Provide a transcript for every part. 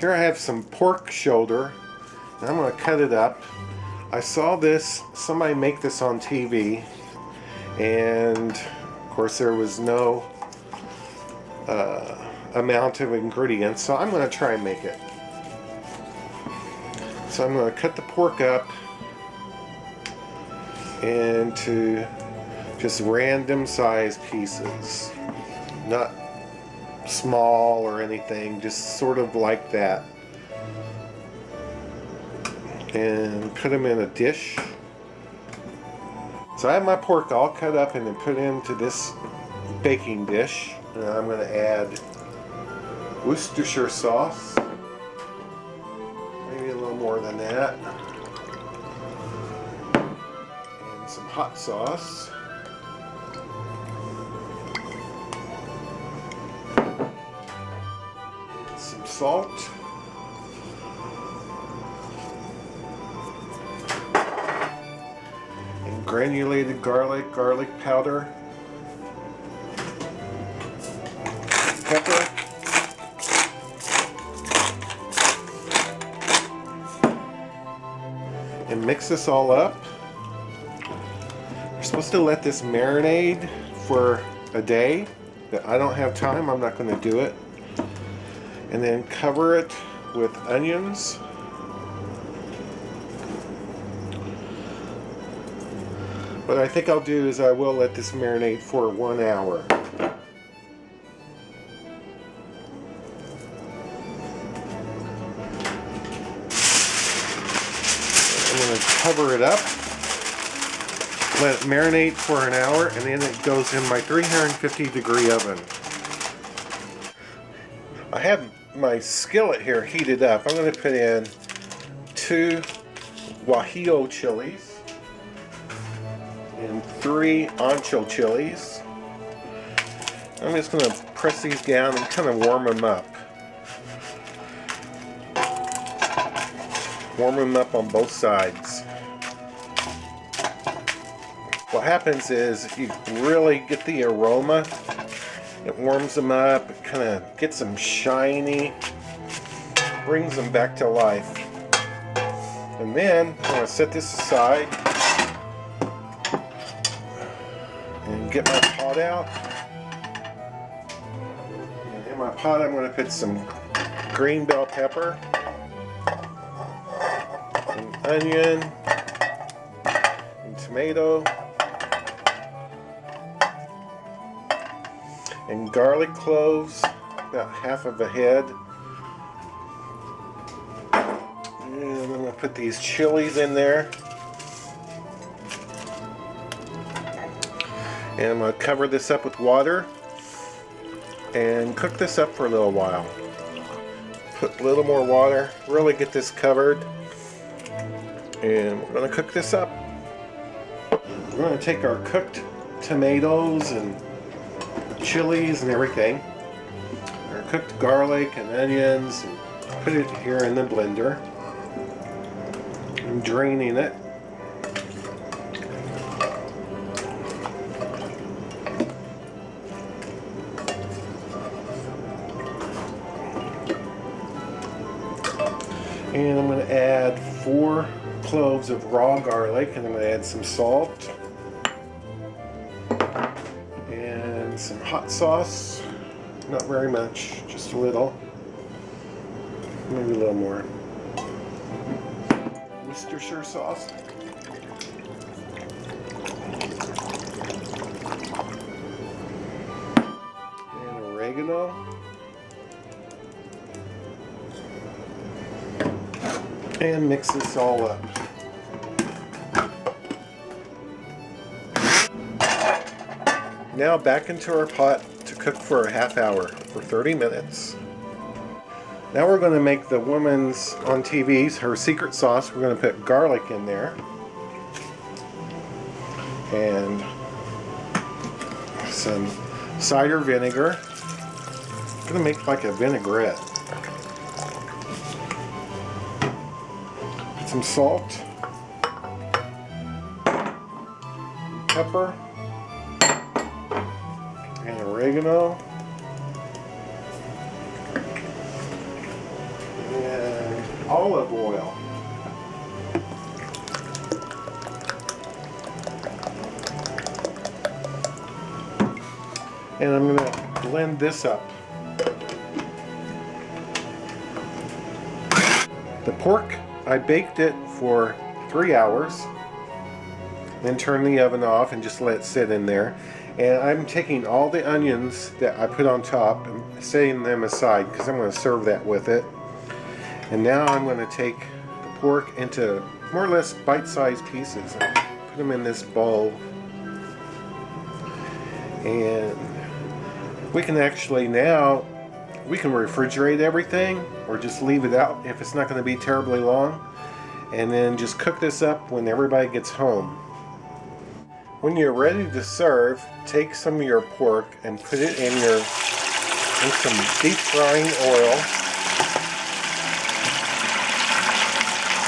Here I have some pork shoulder, and I'm going to cut it up. I saw somebody make this on TV, and of course there was no amount of ingredients, so I'm going to try and make it. So I'm going to cut the pork up into just random size pieces, not small or anything, just sort of like that, and put them in a dish. So I have my pork all cut up and then put into this baking dish, and I'm going to add Worcestershire sauce, maybe a little more than that, and some hot sauce, some salt, and granulated garlic powder, pepper, and mix this all up. You're supposed to let this marinate for a day, but I don't have time, I'm not going to do it. And then cover it with onions. What I think I'll do is I will let this marinate for 1 hour. I'm going to cover it up, let it marinate for an hour, and then it goes in my 350 degree oven. I have my skillet here heated up. I'm going to put in 2 guajillo chilies and 3 ancho chilies. I'm just going to press these down and kind of warm them up. Warm them up on both sides. What happens is you really get the aroma. It warms them up, it kind of gets them shiny, brings them back to life. And then I'm going to set this aside and get my pot out. And in my pot I'm going to put some green bell pepper, an onion, and tomato, and garlic cloves, about half of a head. And I'm going to put these chilies in there. And I'm going to cover this up with water and cook this up for a little while. Put a little more water, really get this covered. And we're going to cook this up. We're going to take our cooked tomatoes and chilies and everything, our cooked garlic and onions, and put it here in the blender. I'm draining it. And I'm going to add 4 cloves of raw garlic, and I'm going to add some salt and some hot sauce. Not very much, just a little. Maybe a little more. Worcestershire sauce. And oregano. And mix this all up. Now back into our pot to cook for a half hour, for 30 minutes. Now we're going to make the woman's on TV's, her secret sauce. We're going to put garlic in there. And some cider vinegar. I'm going to make like a vinaigrette. Some salt. Pepper. And oregano. olive oil. And I'm going to blend this up. The pork, I baked it for 3 hours, then turned the oven off and just let it sit in there. And I'm taking all the onions that I put on top and setting them aside because I'm going to serve that with it. And now I'm going to take the pork into more or less bite-sized pieces and put them in this bowl. And we can actually now, we can refrigerate everything or just leave it out if it's not going to be terribly long. And then just cook this up when everybody gets home. When you're ready to serve, take some of your pork and put it in some deep frying oil.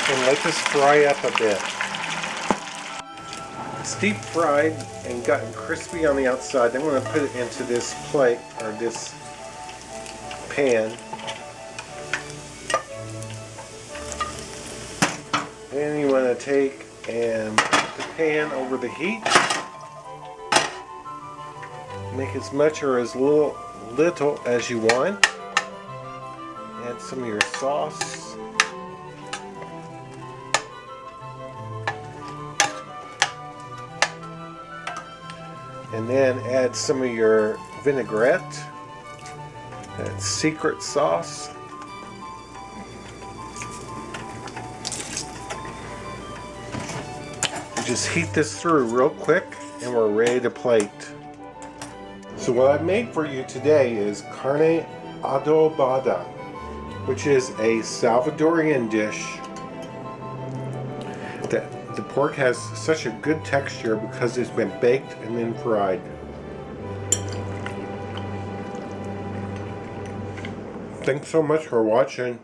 And let this fry up a bit. It's deep fried and gotten crispy on the outside. Then I'm going to put it into this plate or this pan. Then you want to take and put the pan over the heat. Make as much or as little as you want. Add some of your sauce. And then add some of your vinaigrette. That's secret sauce. Just heat this through real quick and we're ready to plate. So what I've made for you today is carne adobada, which is a Salvadorian dish that the pork has such a good texture because it's been baked and then fried. Thanks so much for watching.